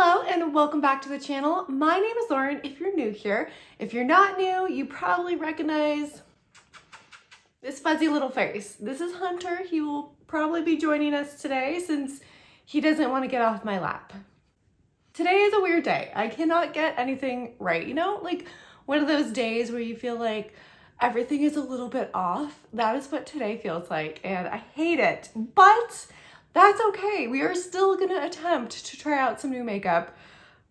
Hello and welcome back to the channel. My name is Lauren if you're new here. If you're not new, you probably recognize this fuzzy little face. This is Hunter. He will probably be joining us today since he doesn't want to get off my lap. Today is a weird day. I cannot get anything right. You know, like one of those days where you feel like everything is a little bit off. That is what today feels like and I hate it, but that's okay. We are still gonna attempt to try out some new makeup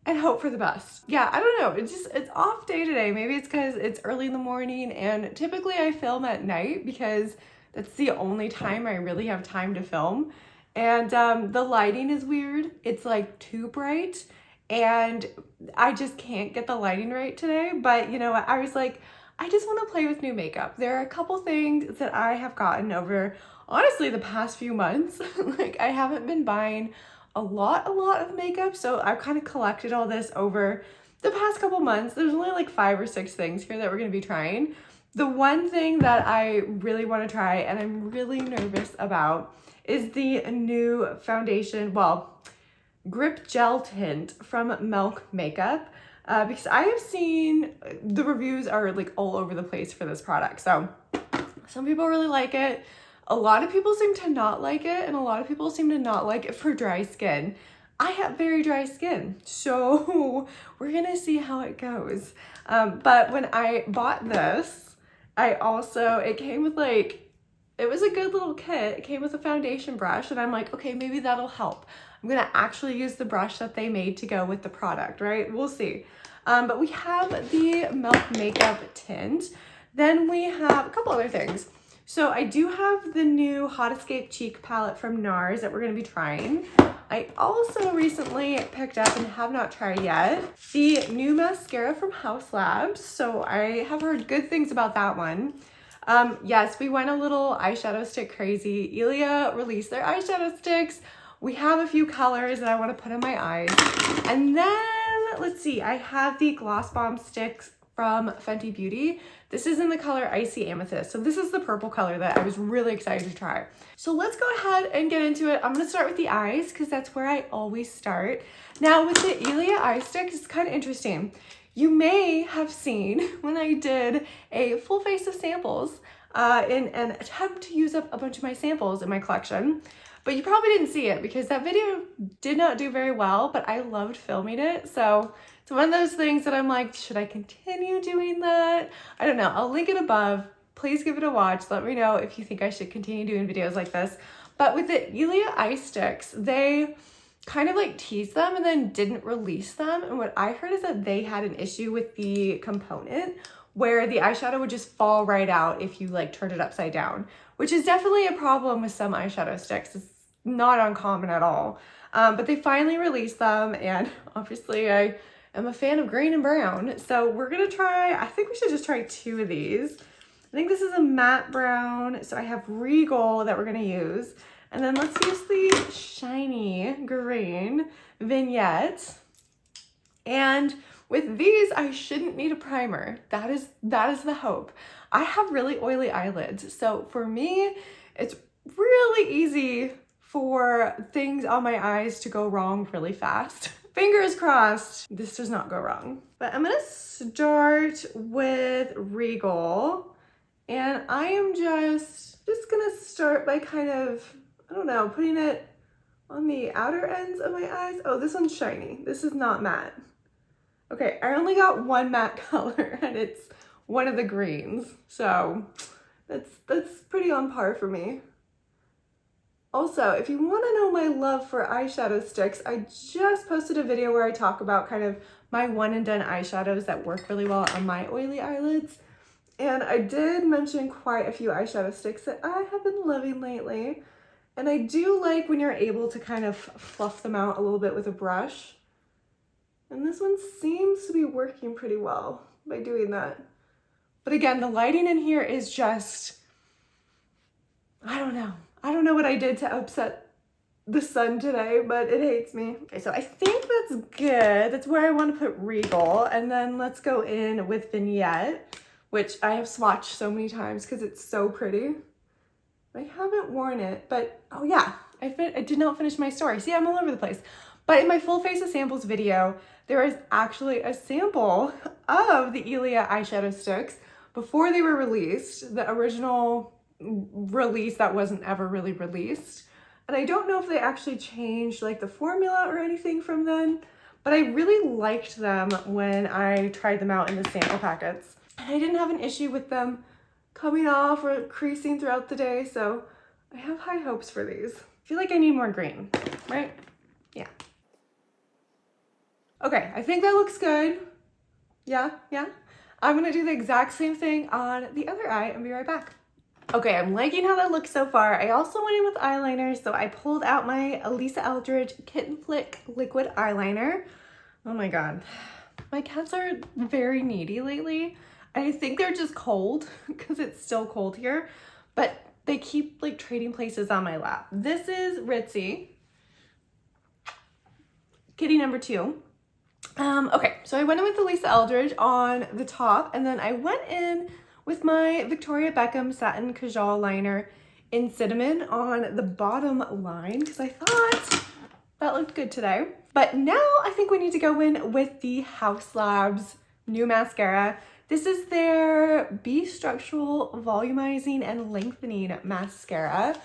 and hope for the best. Yeah, I don't know. It's off day today. Maybe it's because it's early in the morning and typically I film at night because that's the only time I really have time to film. And the lighting is weird. It's like too bright and I just can't get the lighting right today. But you know what? I was like, I just want to play with new makeup. There are a couple things that I have gotten over honestly the past few months. Like I haven't been buying a lot of makeup, so I've kind of collected all this over the past couple months. There's only like 5 or 6 things here that we're going to be trying. The one thing that I really want to try and I'm really nervous about is the new foundation, grip gel tint from Milk Makeup. Because I have seen the reviews are like all over the place for this product. So some people really like it. A lot of people seem to not like it, and a lot of people seem to not like it for dry skin. I have very dry skin, so we're gonna see how it goes. But when I bought this, it came with like, it was a good little kit. It came with a foundation brush, and I'm like, okay, maybe that'll help. I'm gonna actually use the brush that they made to go with the product, right? We'll see. But we have the Milk Makeup tint. Then we have a couple other things. So I do have the new Hot Escape Cheek palette from NARS that we're going to be trying. I also recently picked up and have not tried yet the new mascara from Haus Labs. So I have heard good things about that one. Yes, we went a little eyeshadow stick crazy. Ilia released their eyeshadow sticks. We have a few colors that I want to put in my eyes. And then, let's see, I have the Gloss Bomb sticks from Fenty Beauty. This is in the color Icy Amethyst. So this is the purple color that I was really excited to try. So let's go ahead and get into it. I'm gonna start with the eyes because that's where I always start. Now with the Ilia eye sticks, it's kind of interesting. You may have seen when I did a full face of samples in an attempt to use up a bunch of my samples in my collection, but you probably didn't see it because that video did not do very well, but I loved filming it. So it's one of those things that I'm like, should I continue doing that? I don't know. I'll link it above. Please give it a watch. Let me know if you think I should continue doing videos like this. But with the Ilia eye sticks, they kind of like teased them and then didn't release them. And what I heard is that they had an issue with the component where the eyeshadow would just fall right out if you like turned it upside down, which is definitely a problem with some eyeshadow sticks. It's not uncommon at all. But they finally released them, and obviously I am a fan of green and brown. So we're gonna try, I think we should just try 2 of these. I think this is a matte brown. So I have Regal that we're gonna use. And then let's use the shiny green Vignette. And with these, I shouldn't need a primer. That is the hope. I have really oily eyelids. So for me, it's really easy for things on my eyes to go wrong really fast. Fingers crossed this does not go wrong. But I'm gonna start with Regal, and I am just gonna start by kind of, I don't know, putting it on the outer ends of my eyes. Oh, this one's shiny. This is not matte. Okay, I only got one matte color and it's one of the greens. So that's pretty on par for me. Also, if you want to know my love for eyeshadow sticks, I just posted a video where I talk about kind of my one and done eyeshadows that work really well on my oily eyelids. And I did mention quite a few eyeshadow sticks that I have been loving lately. And I do like when you're able to kind of fluff them out a little bit with a brush. And this one seems to be working pretty well by doing that. But again, the lighting in here is just, I don't know. I don't know what I did to upset the sun today, but it hates me. Okay, so I think that's good. That's where I want to put Regal. And then let's go in with Vignette, which I have swatched so many times because it's so pretty. I haven't worn it, but oh yeah, I did not finish my story. See, I'm all over the place. But in my full face of samples video, there is actually a sample of the Ilia eyeshadow sticks before they were released, the original release that wasn't ever really released. And I don't know if they actually changed like the formula or anything from then, but I really liked them when I tried them out in the sample packets. And I didn't have an issue with them coming off or creasing throughout the day, so I have high hopes for these. I feel like I need more green, right? Yeah. Okay, I think that looks good. Yeah. I'm gonna do the exact same thing on the other eye and be right back. Okay, I'm liking how that looks so far. I also went in with eyeliner, so I pulled out my Eldridge Kitten Flick liquid eyeliner. Oh my god. My cats are very needy lately. I think they're just cold because it's still cold here, but they keep like trading places on my lap. This is Ritzy, kitty number 2. Okay, so I went in with the Eldridge on the top, and then I went in with my Victoria Beckham Satin Kajal liner in Cinnamon on the bottom line because I thought that looked good today. But now I think we need to go in with the Haus Labs new mascara. This is their Be Structural Volumizing and Lengthening mascara.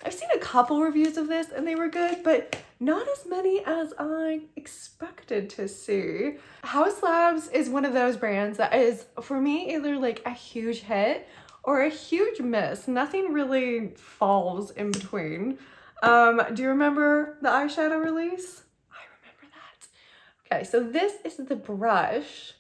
I've seen a couple reviews of this and they were good, but not as many as I expected to see. Haus Labs is one of those brands that is, for me, either like a huge hit or a huge miss. Nothing really falls in between. Do you remember the eyeshadow release? I remember that. Okay, so this is the brush.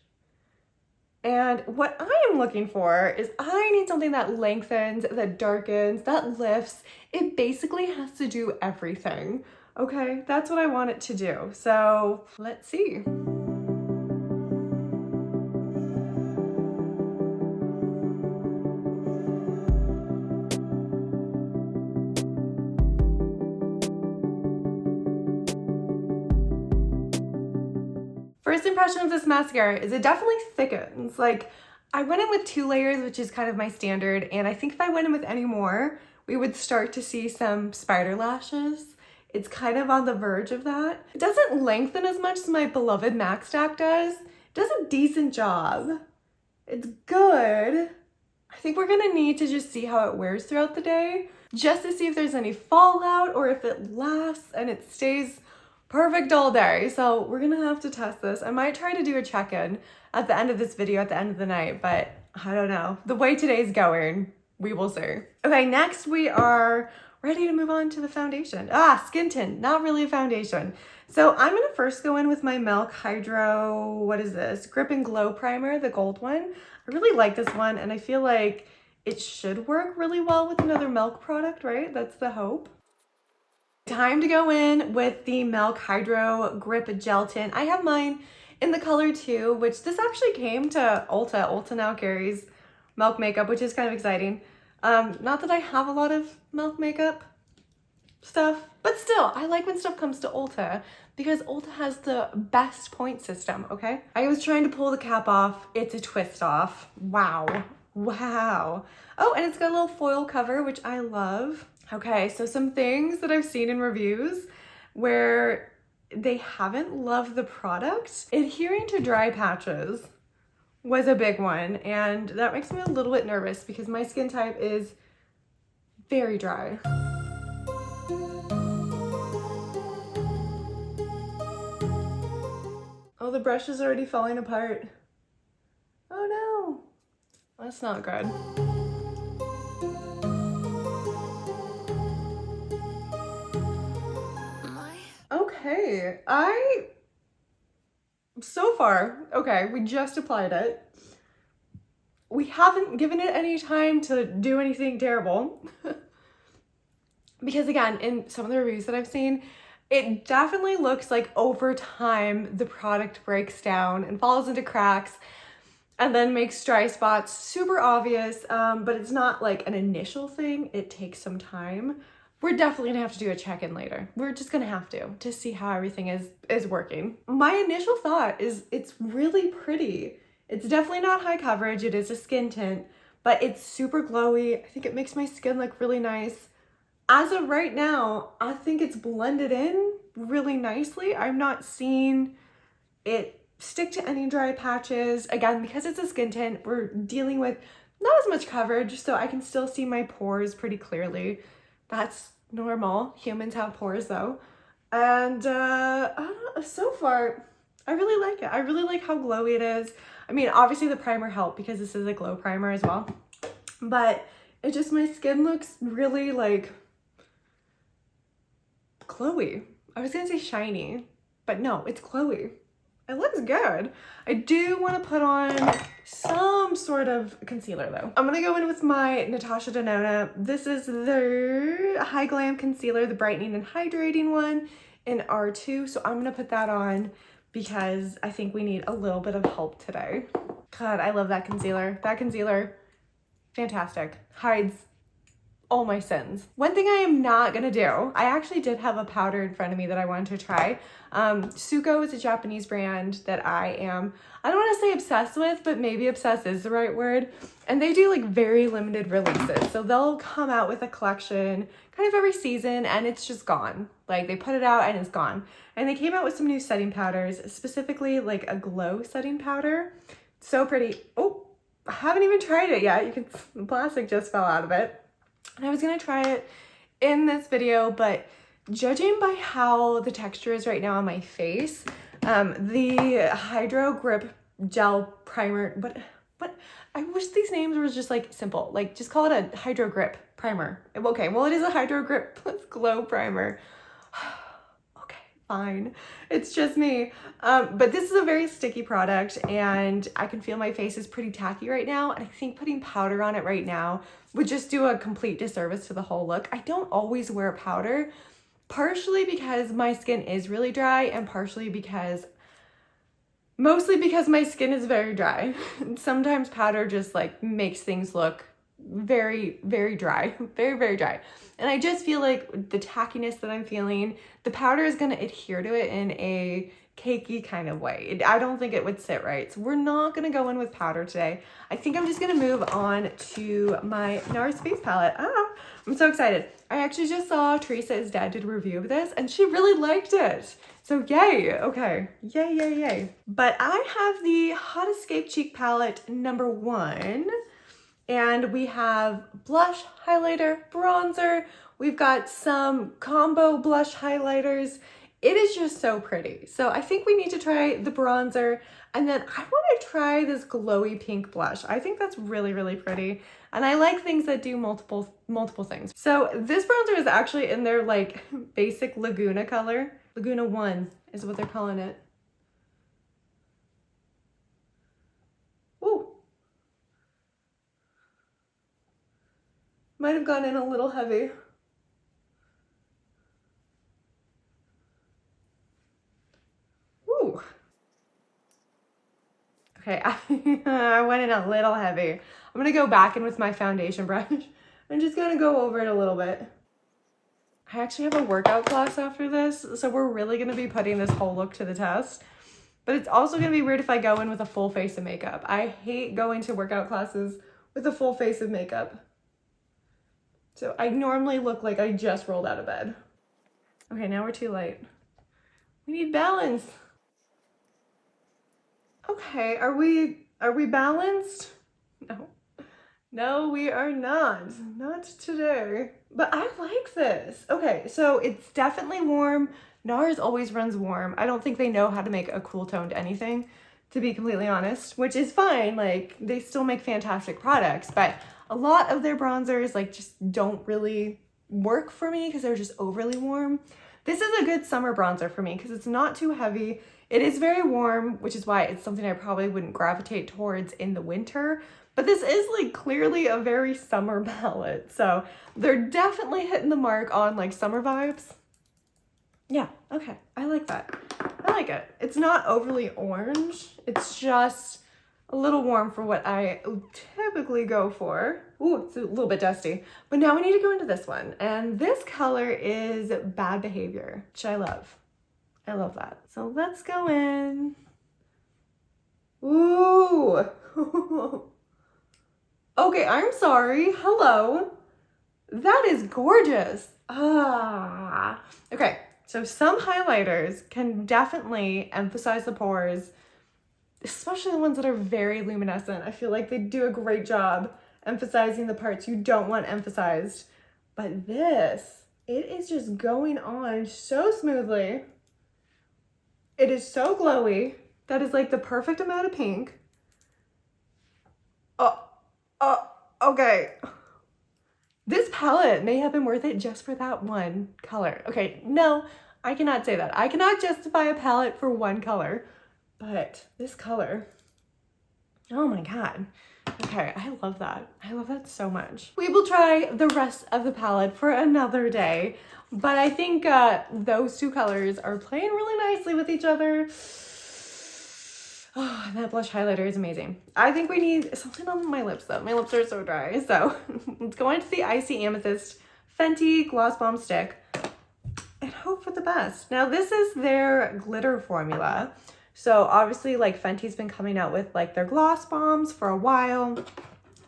And what I am looking for is I need something that lengthens, that darkens, that lifts. It basically has to do everything. Okay, that's what I want it to do. So let's see. First impression of this mascara is it definitely thickens. Like, I went in with 2 layers, which is kind of my standard, and I think if I went in with any more, we would start to see some spider lashes. It's kind of on the verge of that. It doesn't lengthen as much as my beloved MAC Stack does. It does a decent job. It's good. I think we're gonna need to just see how it wears throughout the day, just to see if there's any fallout or if it lasts and it stays perfect all day. So we're gonna have to test this. I might try to do a check-in at the end of this video at the end of the night, but I don't know. The way today's going, we will see. Okay, next we are ready to move on to the foundation. Skin tint, not really a foundation. So I'm gonna first go in with my Milk Hydro, what is this? Grip and Glow Primer, the gold one. I really like this one and I feel like it should work really well with another Milk product, right? That's the hope. Time to go in with the Milk Hydro Grip Gel Tint. I have mine in the color 2, which this actually came to Ulta. Ulta now carries Milk makeup, which is kind of exciting. Not that I have a lot of Milk makeup stuff, but still, I like when stuff comes to Ulta because Ulta has the best point system, okay? I was trying to pull the cap off. It's a twist off. Wow. Wow. Oh, and it's got a little foil cover, which I love. Okay, so some things that I've seen in reviews where they haven't loved the product. Adhering to dry patches was a big one, and that makes me a little bit nervous because my skin type is very dry. Oh, the brush is already falling apart. Oh no, that's not good. Okay, so far, okay, we just applied it. We haven't given it any time to do anything terrible. Because again, in some of the reviews that I've seen, it definitely looks like over time the product breaks down and falls into cracks and then makes dry spots super obvious, but it's not like an initial thing. It takes some time. We're definitely gonna have to do a check-in later. We're just gonna have to see how everything is working. My initial thought is it's really pretty. It's definitely not high coverage. It is a skin tint, but it's super glowy. I think it makes my skin look really nice. As of right now, I think it's blended in really nicely. I'm not seeing it stick to any dry patches. Again, because it's a skin tint, we're dealing with not as much coverage, so I can still see my pores pretty clearly. That's normal. Humans have pores though. And I don't know, so far, I really like it. I really like how glowy it is. I mean, obviously the primer helped because this is a glow primer as well. But it just, my skin looks really like glowy. I was gonna say shiny, but no, it's glowy. It looks good. I do want to put on some sort of concealer though. I'm gonna go in with my Natasha Denona. This is their Hy-Glam concealer, the Brightening and Hydrating one in R2. So I'm gonna put that on because I think we need a little bit of help today. God, I love that concealer. That concealer, fantastic. Hides all my sins. One thing I am not gonna do, I actually did have a powder in front of me that I wanted to try. Suko is a Japanese brand that I don't want to say obsessed with, but maybe obsessed is the right word. And they do like very limited releases. So they'll come out with a collection kind of every season and it's just gone. Like they put it out and it's gone. And they came out with some new setting powders, specifically like a glow setting powder. So pretty. Oh, I haven't even tried it yet. You can, the plastic just fell out of it. And I was gonna try it in this video, but judging by how the texture is right now on my face, the Hydro Grip Gel Primer, but I wish these names were just like simple, like just call it a Hydro Grip Primer. Okay, well it is a Hydro Grip plus Glow Primer. Okay, fine, it's just me. But this is a very sticky product and I can feel my face is pretty tacky right now. And I think putting powder on it right now would just do a complete disservice to the whole look. I don't always wear powder, partially because my skin is really dry and partially because, mostly because my skin is very dry. Sometimes powder just like makes things look very, very dry, very, very dry. And I just feel like the tackiness that I'm feeling, the powder is gonna adhere to it in a cakey kind of way. I don't think it would sit right. So we're not gonna go in with powder today. I think I'm just gonna move on to my NARS face palette. I'm so excited. I actually just saw Teresa is Dead did a review of this and she really liked it. So yay, okay, yay, yay, yay. But I have the Hot Escape Cheek Palette #1. And we have blush, highlighter, bronzer. We've got some combo blush highlighters. It is just so pretty. So I think we need to try the bronzer and then I want to try this glowy pink blush. I think that's really, really pretty. And I like things that do multiple things. So this bronzer is actually in their like basic Laguna color. Laguna 1 is what they're calling it. Ooh. Might have gone in a little heavy. Ooh. Okay, I went in a little heavy. I'm gonna go back in with my foundation brush. I'm just gonna go over it a little bit. I actually have a workout class after this, so we're really gonna be putting this whole look to the test. But it's also gonna be weird if I go in with a full face of makeup. I hate going to workout classes with a full face of makeup. So I normally look like I just rolled out of bed. Okay, now we're too light. We need balance. Okay, are we balanced? No. No, we are not. Not today. But I like this. Okay, so it's definitely warm. NARS always runs warm. I don't think they know how to make a cool toned anything, to be completely honest, which is fine. Like, they still make fantastic products, but a lot of their bronzers like just don't really work for me because they're just overly warm. This is a good summer bronzer for me because it's not too heavy. It is very warm, which is why it's something I probably wouldn't gravitate towards in the winter. But this is like clearly a very summer palette. So they're definitely hitting the mark on like summer vibes. Yeah, okay, I like that. I like it. It's not overly orange. It's just a little warm for what I typically go for. Ooh, it's a little bit dusty. But now we need to go into this one. And this color is Bad Behavior, which I love. I love that. So let's go in. Ooh. Okay, I'm sorry. Hello. That is gorgeous. Ah. Okay, So some highlighters can definitely emphasize the pores, especially the ones that are very luminescent. I feel like they do a great job emphasizing the parts you don't want emphasized. But this, it is just going on so smoothly. It is so glowy. That is like the perfect amount of pink. Okay. This palette may have been worth it just for that one color. Okay, no, I cannot say that. I cannot justify a palette for one color, but this color, oh my God. Okay, I love that. I love that so much. We will try the rest of the palette for another day, but I think those two colors are playing really nicely with each other. Oh, and that blush highlighter is amazing. I think we need something on my lips though. My lips are so dry. So let's go into the Icy Amethyst Fenty Gloss Bomb Stick and hope for the best. Now this is their glitter formula. So obviously like Fenty's been coming out with like their gloss bombs for a while.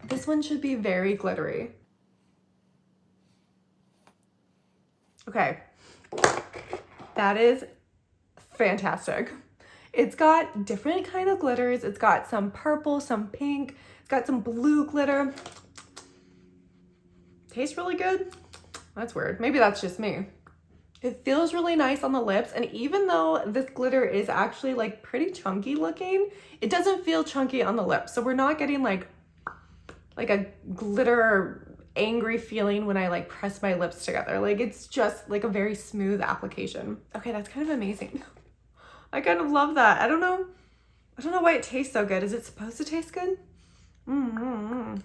This one should be very glittery. Okay, that is fantastic. It's got different kind of glitters. It's got some purple, some pink. It's got some blue glitter. Tastes really good. That's weird. Maybe that's just me. It feels really nice on the lips. And even though this glitter is actually like pretty chunky looking, it doesn't feel chunky on the lips. So we're not getting like a glitter angry feeling when I like press my lips together. Like it's just like a very smooth application. Okay, that's kind of amazing. I kind of love that. I don't know why it tastes so good. Is it supposed to taste good? And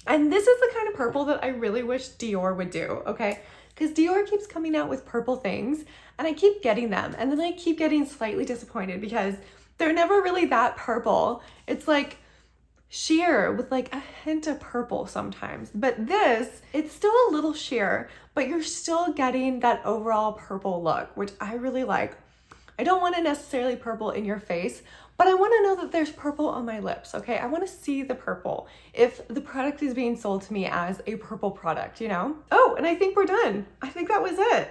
this is the kind of purple that I really wish Dior would do, okay? Because Dior keeps coming out with purple things and I keep getting them. And then I keep getting slightly disappointed because they're never really that purple. It's like sheer with like a hint of purple sometimes. But this, it's still a little sheer, but you're still getting that overall purple look, which I really like. I don't want it necessarily purple in your face, but I want to know that there's purple on my lips, okay? I want to see the purple if the product is being sold to me as a purple product, you know? Oh, and I think we're done. I think that was it.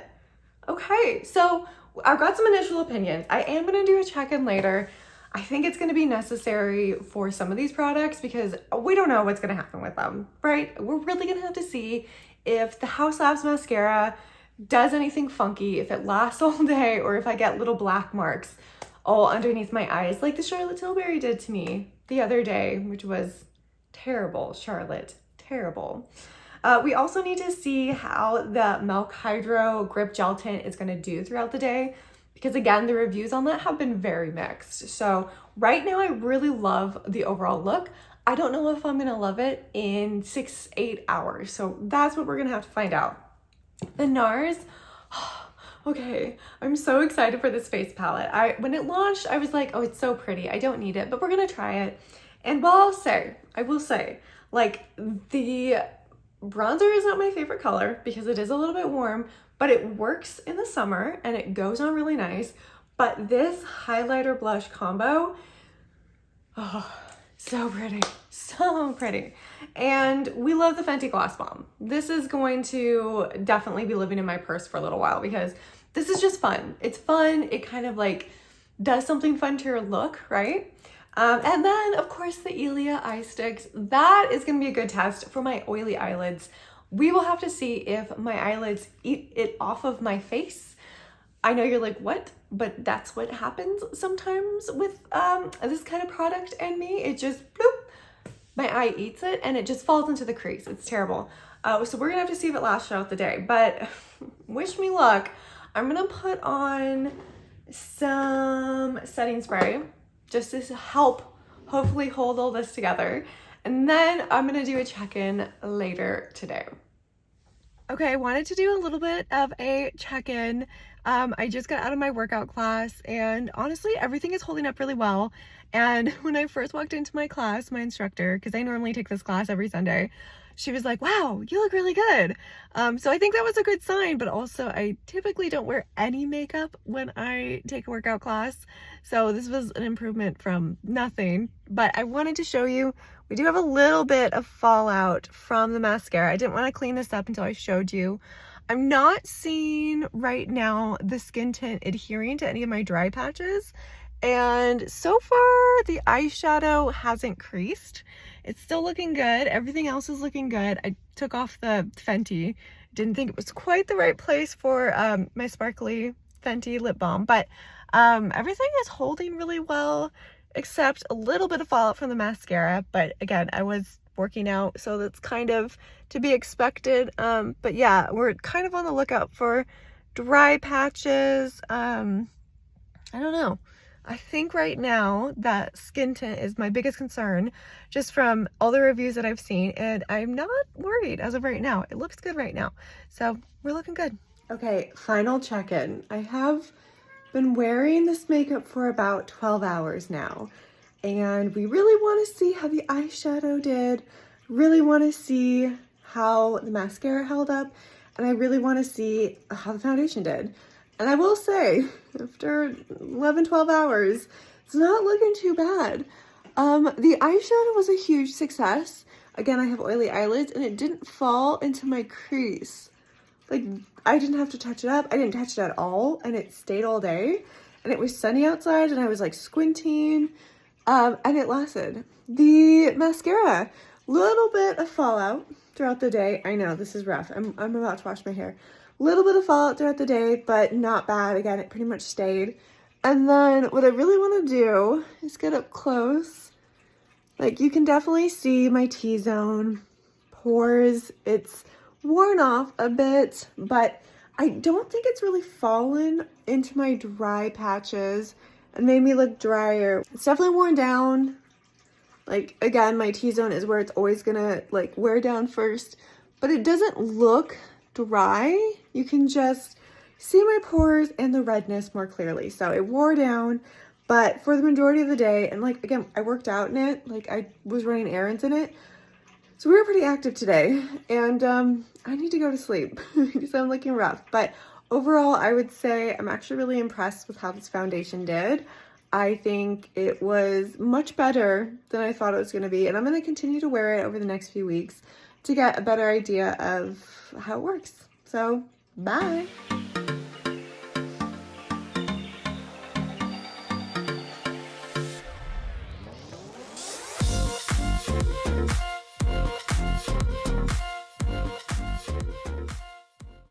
Okay, so I've got some initial opinions. I am going to do a check-in later. I think it's going to be necessary for some of these products because we don't know what's going to happen with them, right? We're really going to have to see if the Haus mascara does anything funky, if it lasts all day, or if I get little black marks all underneath my eyes like the Charlotte Tilbury did to me the other day, which was terrible, Charlotte, terrible. We also need to see how the Milk Hydro Grip Gel Tint is going to do throughout the day because again, the reviews on that have been very mixed. So right now I really love the overall look. I don't know if I'm going to love it in 6-8 hours. So that's what we're going to have to find out. The NARS, okay, I'm so excited for this face palette. When it launched, I was like, oh, it's so pretty. I don't need it, but we're gonna try it. And I will say, like the bronzer is not my favorite color because it is a little bit warm, but it works in the summer and it goes on really nice. But this highlighter blush combo, oh, so pretty, so pretty. And we love the Fenty Gloss Bomb. This is going to definitely be living in my purse for a little while because this is just fun. It's fun. It kind of like does something fun to your look, right? And then of course the Ilia eye sticks. That is going to be a good test for my oily eyelids. We will have to see if my eyelids eat it off of my face. I know you're like, what? But that's what happens sometimes with this kind of product and me. It just, bloop, my eye eats it and it just falls into the crease. It's terrible. So we're gonna have to see if it lasts throughout the day, but wish me luck. I'm gonna put on some setting spray just to help hopefully hold all this together. And then I'm gonna do a check-in later today. Okay, I wanted to do a little bit of a check-in. I just got out of my workout class and honestly, everything is holding up really well. And when I first walked into my class, my instructor, because I normally take this class every Sunday, she was like, wow, you look really good. So I think that was a good sign, but also I typically don't wear any makeup when I take a workout class. So this was an improvement from nothing, but I wanted to show you, we do have a little bit of fallout from the mascara. I didn't want to clean this up until I showed you. I'm not seeing right now the skin tint adhering to any of my dry patches. And so far, the eyeshadow hasn't creased. It's still looking good. Everything else is looking good. I took off the Fenty. Didn't think it was quite the right place for my sparkly Fenty lip balm, but everything is holding really well, except a little bit of fallout from the mascara. But again, I was working out, so that's kind of to be expected. But yeah, we're kind of on the lookout for dry patches. I don't know. I think right now that skin tint is my biggest concern, just from all the reviews that I've seen, and I'm not worried as of right now. It looks good right now, so we're looking good. Okay, final check-in. I have been wearing this makeup for about 12 hours now, and we really want to see how the eyeshadow did, really want to see how the mascara held up, and I really want to see how the foundation did. And I will say, after 11, 12 hours, it's not looking too bad. The eyeshadow was a huge success. Again, I have oily eyelids, and it didn't fall into my crease. Like, I didn't have to touch it up. I didn't touch it at all, and it stayed all day. And it was sunny outside, and I was like squinting, and it lasted. The mascara, little bit of fallout throughout the day. I know, this is rough. I'm about to wash my hair. Little bit of fallout throughout the day, but not bad. Again, it pretty much stayed. And then what I really want to do is get up close. Like, you can definitely see my T-zone, pores. It's worn off a bit, but I don't think it's really fallen into my dry patches and made me look drier. It's definitely worn down. Like, again, my T-zone is where it's always gonna like wear down first, but it doesn't look dry. You can just see my pores and the redness more clearly. So it wore down, but for the majority of the day, and like, again, I worked out in it, like I was running errands in it. So we were pretty active today, and I need to go to sleep because I'm looking rough. But overall, I would say I'm actually really impressed with how this foundation did. I think it was much better than I thought it was going to be, and I'm going to continue to wear it over the next few weeks to get a better idea of how it works. So, bye!